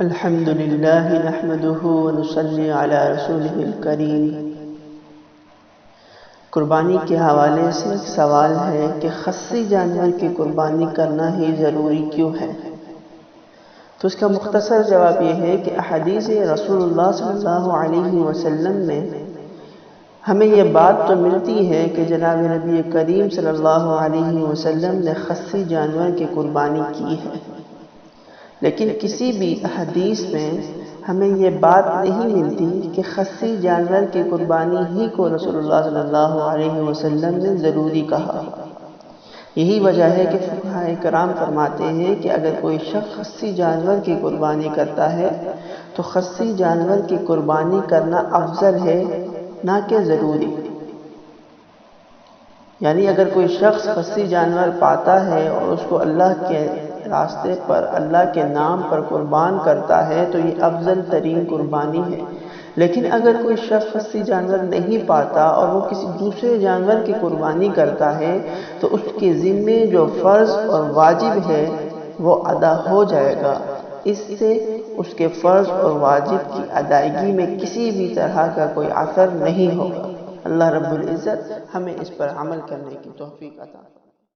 الحمد للہ نحمده ونصلی علی رسولہ الکریم۔ قربانی کے حوالے سے ایک سوال ہے کہ خصی جانور کی قربانی کرنا ہی ضروری کیوں ہے؟ تو اس کا مختصر جواب یہ ہے کہ احادیث رسول اللہ صلی اللہ علیہ وسلم میں ہمیں یہ بات تو ملتی ہے کہ جناب نبی کریم صلی اللہ علیہ وسلم نے خصی جانور کی قربانی کی ہے، لیکن کسی بھی حدیث میں ہمیں یہ بات نہیں ملتی کہ خصی جانور کی قربانی ہی کو رسول اللہ صلی اللہ علیہ وسلم نے ضروری کہا۔ یہی وجہ ہے کہ فقہاء کرام فرماتے ہیں کہ اگر کوئی شخص خصی جانور کی قربانی کرتا ہے تو خصی جانور کی قربانی کرنا افضل ہے، نہ کہ ضروری۔ یعنی اگر کوئی شخص خصی جانور پاتا ہے اور اس کو اللہ کے راستے پر، اللہ کے نام پر قربان کرتا ہے تو یہ افضل ترین قربانی ہے۔ لیکن اگر کوئی شخص خصی جانور نہیں پاتا اور وہ کسی دوسرے جانور کی قربانی کرتا ہے تو اس کے ذمے جو فرض اور واجب ہے وہ ادا ہو جائے گا۔ اس سے اس کے فرض اور واجب کی ادائیگی میں کسی بھی طرح کا کوئی اثر نہیں ہوگا۔ اللہ رب العزت ہمیں اس پر عمل کرنے کی توفیق عطا فرمائے۔